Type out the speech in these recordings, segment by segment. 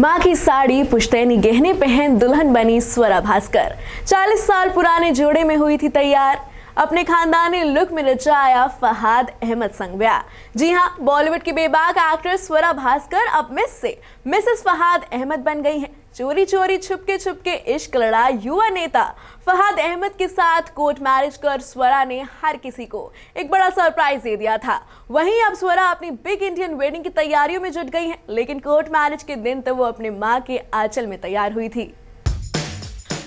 मां की साड़ी पुश्तैनी गहने पहन दुल्हन बनी स्वरा भास्कर। 40 साल पुराने जोड़े में हुई थी तैयार। अपने खानदानी लुक में रचाया फहाद अहमद संग ब्याह। जी हां, बॉलीवुड की बेबाक एक्ट्रेस स्वरा भास्कर अब मिसेस फहाद अहमद बन गई हैं। चोरी चोरी छुपके इश्क लड़ा युवा नेता फहाद अहमद के साथ कोर्ट मैरिज कर स्वरा ने हर किसी को एक बड़ा सरप्राइज दे दिया था। वहीं अब स्वरा अपनी बिग इंडियन वेडिंग की तैयारियों में जुट गई हैं, लेकिन कोर्ट मैरिज के दिन तो वो अपने मां के आंचल में तैयार हुई थी।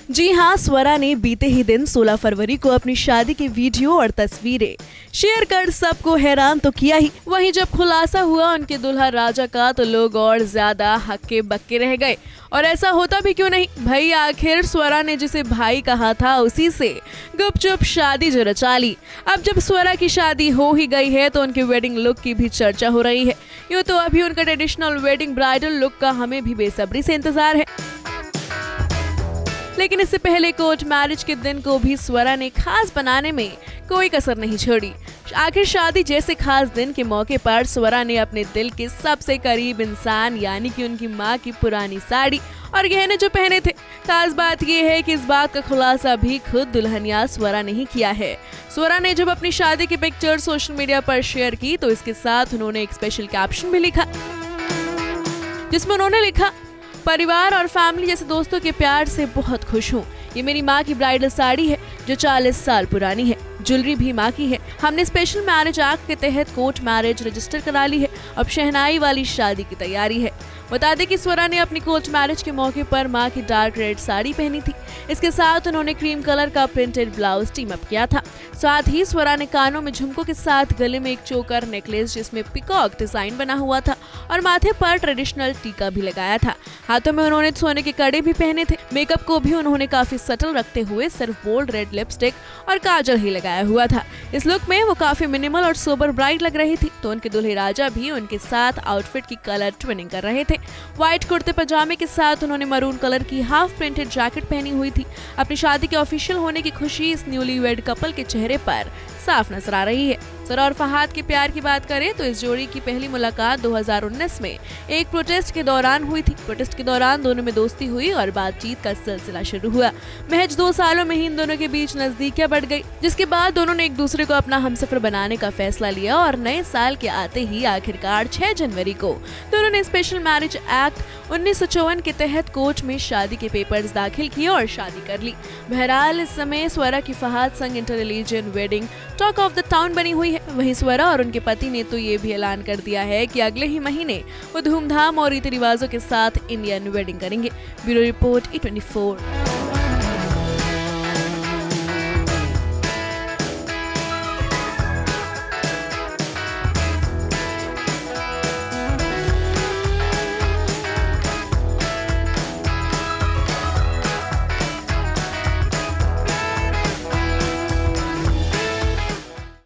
जी हां, स्वरा ने बीते ही दिन 16 फरवरी को अपनी शादी की वीडियो और तस्वीरें शेयर कर सबको हैरान तो किया ही। वहीं जब खुलासा हुआ उनके दुल्हा राजा का तो लोग और ज्यादा हक्के बक्के रह गए। और ऐसा होता भी क्यों नहीं भाई, आखिर स्वरा ने जिसे भाई कहा था उसी से गुपचुप शादी जो रचा ली। अब जब स्वरा की शादी हो ही गई है तो उनके वेडिंग लुक की भी चर्चा हो रही है। यूँ तो अभी उनका ट्रेडिशनल वेडिंग ब्राइडल लुक का हमें भी बेसब्री से इंतजार है, लेकिन इससे पहले कोर्ट मैरिज के दिन को भी स्वरा ने खास बनाने में कोई कसर नहीं छोड़ी। आखिर शादी जैसे खास दिन के मौके पर स्वरा ने अपने दिल के सबसे करीब इंसान यानी कि उनकी मां की पुरानी साड़ी और गहने जो पहने थे। खास बात यह है कि इस बात का खुलासा भी खुद दुल्हनिया स्वरा ने ही किया है। स्वरा ने जब अपनी शादी की पिक्चर सोशल मीडिया पर शेयर की तो इसके साथ उन्होंने एक स्पेशल कैप्शन भी लिखा, जिसमें उन्होंने लिखा, परिवार और फैमिली जैसे दोस्तों के प्यार से बहुत खुश हूँ। ये मेरी माँ की ब्राइडल साड़ी है जो 40 साल पुरानी है। ज्वेलरी भी माँ की है। हमने स्पेशल मैरिज एक्ट के तहत कोर्ट मैरिज रजिस्टर करा ली है। अब शहनाई वाली शादी की तैयारी है। बता दें कि स्वरा ने अपनी कोर्ट मैरिज के मौके पर माँ की डार्क रेड साड़ी पहनी थी। इसके साथ उन्होंने क्रीम कलर का प्रिंटेड ब्लाउज टीम अप किया था। साथ ही स्वरा ने कानों में झुमकों के साथ गले में एक चोकर नेकलेस जिसमें पिकॉक डिजाइन बना हुआ था और माथे पर ट्रेडिशनल टीका भी लगाया था। हाथों में उन्होंने सोने के कड़े भी पहने थे। मेकअप को भी उन्होंने काफी सटल रखते हुए सिर्फ बोल्ड रेड लिपस्टिक और काजल ही लगाया हुआ था। इस लुक में वो काफी मिनिमल और सोबर ब्राइट लग रही थी। तो उनके दूल्हे राजा भी उनके साथ आउटफिट की कलर ट्विनिंग कर रहे थे। व्हाइट कुर्ते पजामे के साथ उन्होंने मरून कलर की हाफ प्रिंटेड जैकेट पहनी हुई थी। अपनी शादी के ऑफिशियल होने की खुशी इस न्यूली वेड कपल के चेहरे पर साफ नजर आ रही है। स्वरा और फहाद के प्यार की बात करें तो इस जोड़ी की पहली मुलाकात 2019 में एक प्रोटेस्ट के दौरान हुई थी। प्रोटेस्ट के दौरान दोनों में दोस्ती हुई और बातचीत का सिलसिला शुरू हुआ। महज 2 सालों में ही इन दोनों के बीच नजदीकियां बढ़ गई, जिसके बाद दोनों ने एक दूसरे को अपना हमसफर बनाने का फैसला लिया और नए साल के आते ही आखिरकार 6 जनवरी को दोनों ने स्पेशल मैरिज एक्ट 1954 के तहत कोर्ट में शादी के पेपर्स दाखिल किए और शादी कर ली। बहरहाल इस समय स्वरा की फहाद संग inter religion wedding talk of the town बनी हुई है। वहीं स्वरा और उनके पति ने तो ये भी ऐलान कर दिया है कि अगले ही महीने वो धूमधाम और रीति रिवाजों के साथ इंडियन वेडिंग करेंगे। Bureau report E24।